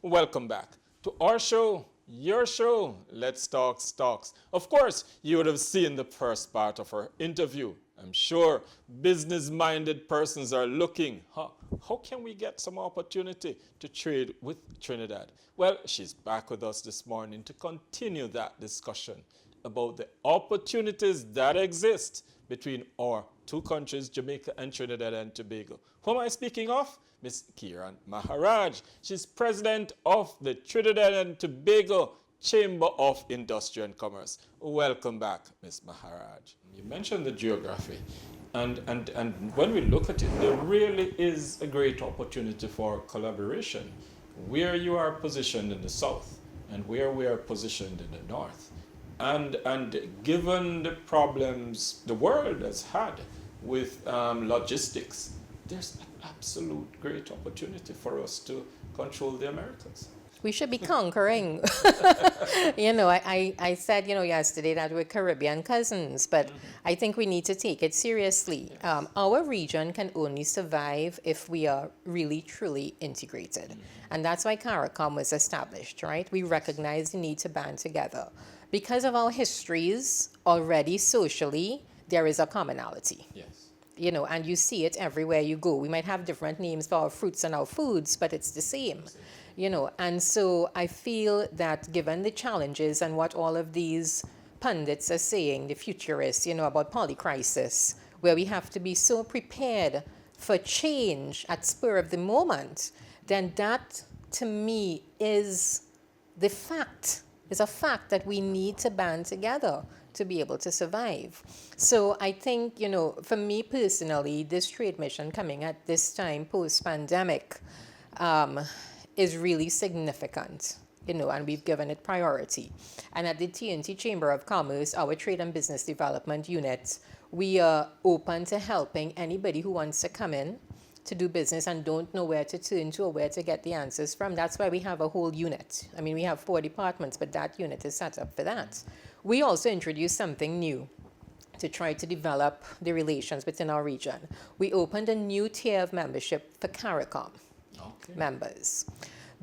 Welcome back to our show, your show, Let's Talk Stocks. Of course, you would have seen the first part of our interview. I'm sure business-minded persons are looking, how can we get some opportunity to trade with Trinidad? Well, she's back with us this morning to continue that discussion about the opportunities that exist between our two countries, Jamaica and Trinidad and Tobago. Who am I speaking of? Ms. Kiran Maharaj. She's president of the Trinidad and Tobago Chamber of Industry and Commerce. Welcome back, Ms. Maharaj. You mentioned the geography, and when we look at it, there really is a great opportunity for collaboration. Where you are positioned in the south and where we are positioned in the north. And given the problems the world has had with logistics, there's an absolute great opportunity for us to control the Americas. We should be conquering. I said, yesterday that we're Caribbean cousins, but I think we need to take it seriously. Yes. Our region can only survive if we are really, truly integrated. And that's why CARICOM was established, right? We recognize the need to band together. Because of our histories already socially, there is a commonality. Yes. And you see it everywhere you go. We might have different names for our fruits and our foods, but it's the same. And so I feel that given the challenges and what all of these pundits are saying, the futurists, about polycrisis, where we have to be so prepared for change at spur of the moment, then that to me is a fact that we need to band together to be able to survive. So I think, for me personally, this trade mission coming at this time post-pandemic is really significant, and we've given it priority. And at the TNT Chamber of Commerce, our Trade and Business Development Unit, we are open to helping anybody who wants to come in to do business and don't know where to turn to or where to get the answers from. That's why we have a whole unit. I mean, we have 4 departments, but that unit is set up for that. We also introduced something new to try to develop the relations within our region. We opened a new tier of membership for CARICOM members,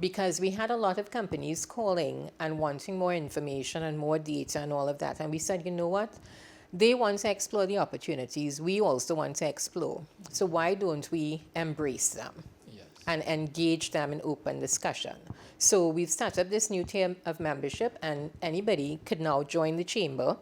because we had a lot of companies calling and wanting more information and more data and all of that. And we said, you know what? They want to explore the opportunities. We also want to explore. So why don't we embrace them? Yes. And engage them in open discussion? So we've started up this new tier of membership, and anybody could now join the chamber.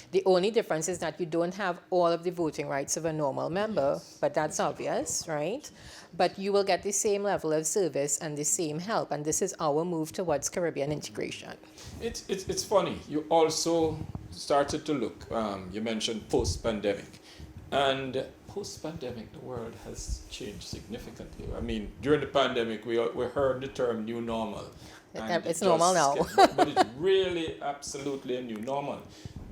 The only difference is that you don't have all of the voting rights of a normal member, but that's obvious, right? But you will get the same level of service and the same help, and this is our move towards Caribbean integration. It's funny. You also started to look, you mentioned post-pandemic. And post-pandemic, the world has changed significantly. I mean, during the pandemic, we heard the term new normal. It's normal now. But it's really absolutely a new normal.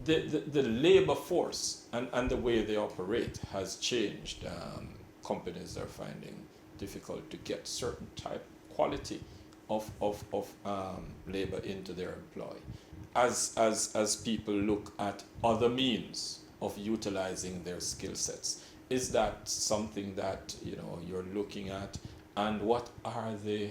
The labor force and the way they operate has changed. Companies are finding difficult to get certain type quality of labor into their employ. As people look at other means of utilizing their skill sets. Is that something that you're looking at? And what are the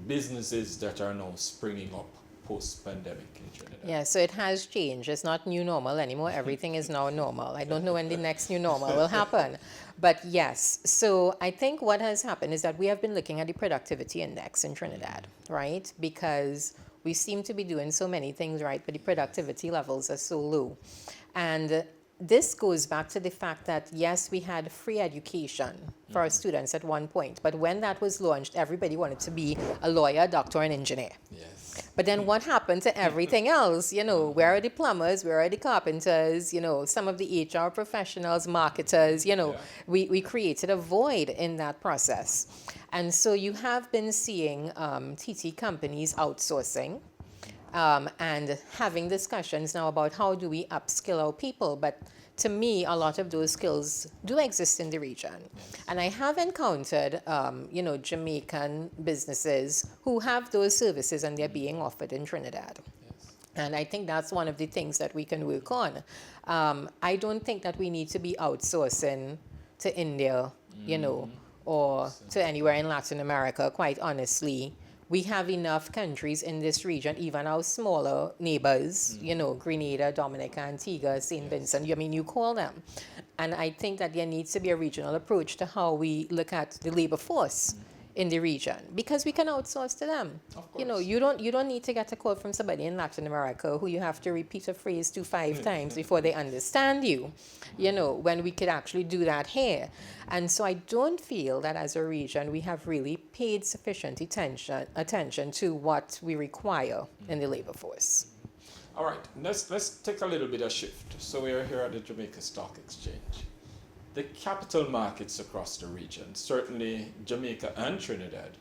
businesses that are now springing up post-pandemic in Trinidad? Yeah, so it has changed. It's not new normal anymore. Everything is now normal. I don't know when the next new normal will happen. But yes, so I think what has happened is that we have been looking at the productivity index in Trinidad, right? Because we seem to be doing so many things right, but the productivity levels are so low. And this goes back to the fact that, yes, we had free education for our students at one point, but when that was launched, everybody wanted to be a lawyer, doctor, and engineer. Yes. But then what happened to everything else? Where are the plumbers? Where are the carpenters? Some of the HR professionals, marketers, we created a void in that process. And so you have been seeing TT companies outsourcing. and having discussions now about how do we upskill our people. But to me, a lot of those skills do exist in the region. Yes. And I have encountered, Jamaican businesses who have those services and they're being offered in Trinidad. Yes. And I think that's one of the things that we can work on. I don't think that we need to be outsourcing to India, or to anywhere in Latin America, quite honestly. We have enough countries in this region, even our smaller neighbors, Grenada, Dominica, Antigua, St. Vincent, you call them. And I think that there needs to be a regional approach to how we look at the labor force in the region, because we can outsource to them. Of course. You don't need to get a call from somebody in Latin America who you have to repeat a phrase 5 times before they understand you, when we could actually do that here. And so I don't feel that as a region we have really paid sufficient attention to what we require in the labor force. All right, let's take a little bit of shift. So we are here at the Jamaica Stock Exchange. The capital markets across the region, certainly Jamaica and Trinidad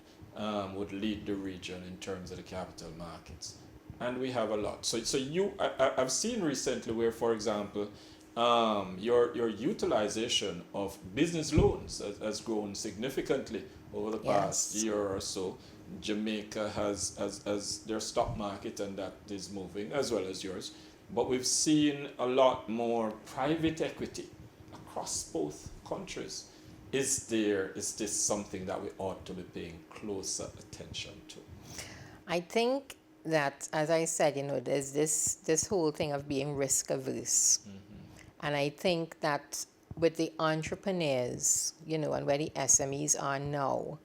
would lead the region in terms of the capital markets. And we have a lot. So I've seen recently where, for example, your utilization of business loans has grown significantly over the past year or so. Jamaica has their stock market, and that is moving as well as yours. But we've seen a lot more private equity across both countries. Is this something that we ought to be paying closer attention to? I think that, as I said, there's this whole thing of being risk averse. And I think that with the entrepreneurs, and where the SMEs are now,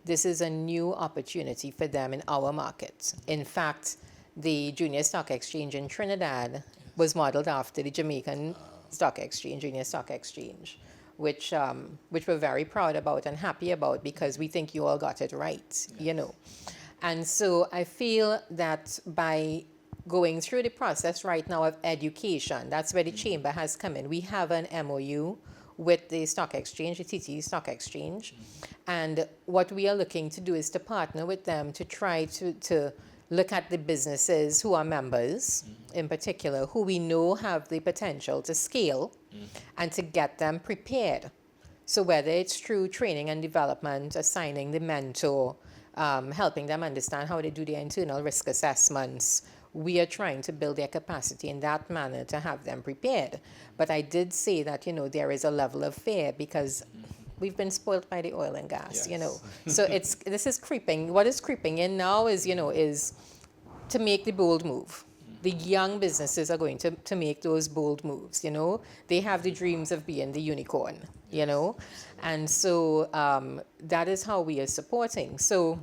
this is a new opportunity for them in our market. In fact, the Junior Stock Exchange in Trinidad was modeled after the Jamaican Stock Exchange, Junior Stock Exchange, which we're very proud about and happy about, because we think you all got it right, And so I feel that by going through the process right now of education, that's where the chamber has come in. We have an MOU with the stock exchange, the TTCIC Stock Exchange, and what we are looking to do is to partner with them to try to look at the businesses who are members, in particular, who we know have the potential to scale, and to get them prepared. So whether it's through training and development, assigning the mentor, helping them understand how they do their internal risk assessments, we are trying to build their capacity in that manner to have them prepared. But I did say that, there is a level of fear, because we've been spoiled by the oil and gas, So this is creeping. What is creeping in now is to make the bold move. The young businesses are going to make those bold moves, They have the dreams of being the unicorn, And so that is how we are supporting. So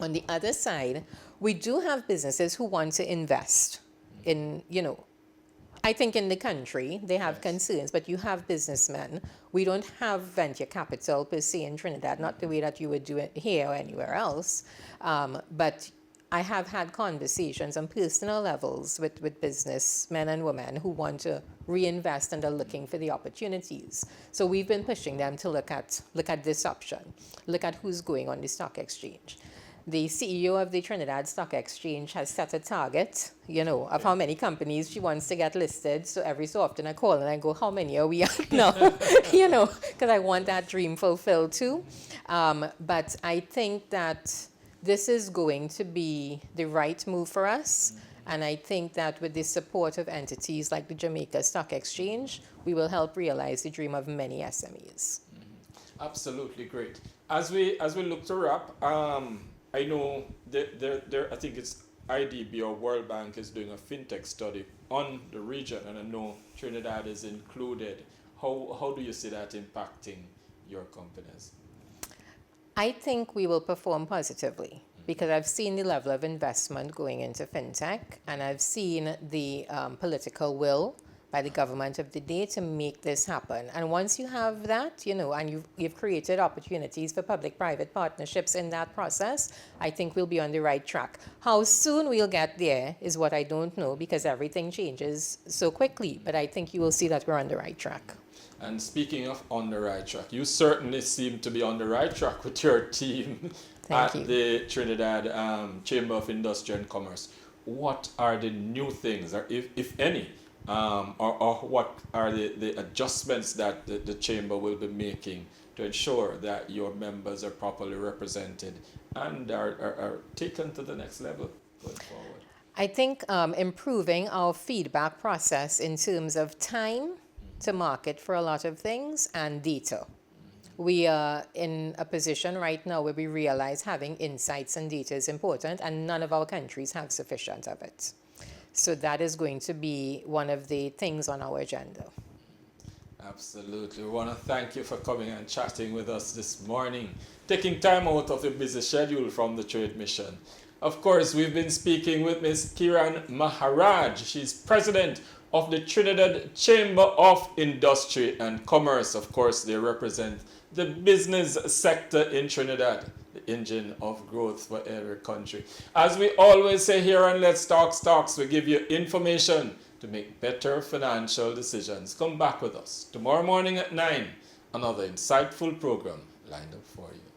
on the other side, we do have businesses who want to invest in, I think in the country, they have concerns, but you have businessmen. We don't have venture capital per se in Trinidad, not the way that you would do it here or anywhere else. But I have had conversations on personal levels with businessmen and women who want to reinvest and are looking for the opportunities. So we've been pushing them to look at this option, look at who's going on the stock exchange. The CEO of the Trinidad Stock Exchange has set a target, of how many companies she wants to get listed. So every so often I call and I go, how many are we at now? Because I want that dream fulfilled too. But I think that this is going to be the right move for us. And I think that with the support of entities like the Jamaica Stock Exchange, we will help realize the dream of many SMEs. Absolutely great. As we look to wrap, I know I think it's IDB or World Bank is doing a Fintech study on the region, and I know Trinidad is included. How do you see that impacting your companies? I think we will perform positively, because I've seen the level of investment going into Fintech, and I've seen the political will by the government of the day to make this happen. And once you have that, and you've created opportunities for public-private partnerships in that process, I think we'll be on the right track. How soon we'll get there is what I don't know, because everything changes so quickly. But I think you will see that we're on the right track. And speaking of on the right track, you certainly seem to be on the right track with your team at the Trinidad Chamber of Industry and Commerce. what are the new things, or if any, or what are the adjustments that the chamber will be making to ensure that your members are properly represented and are taken to the next level going forward? I think improving our feedback process in terms of time to market for a lot of things and data. We are in a position right now where we realize having insights and data is important, and none of our countries have sufficient of it. So that is going to be one of the things on our agenda. Absolutely. We want to thank you for coming and chatting with us this morning, taking time out of your busy schedule from the Trade Mission. Of course, we've been speaking with Ms. Kiran Maharaj. She's president of the Trinidad Chamber of Industry and Commerce. Of course, they represent the business sector in Trinidad, the engine of growth for every country. As we always say here on Let's Talk Stocks, we give you information to make better financial decisions. Come back with us tomorrow morning at 9. Another insightful program lined up for you.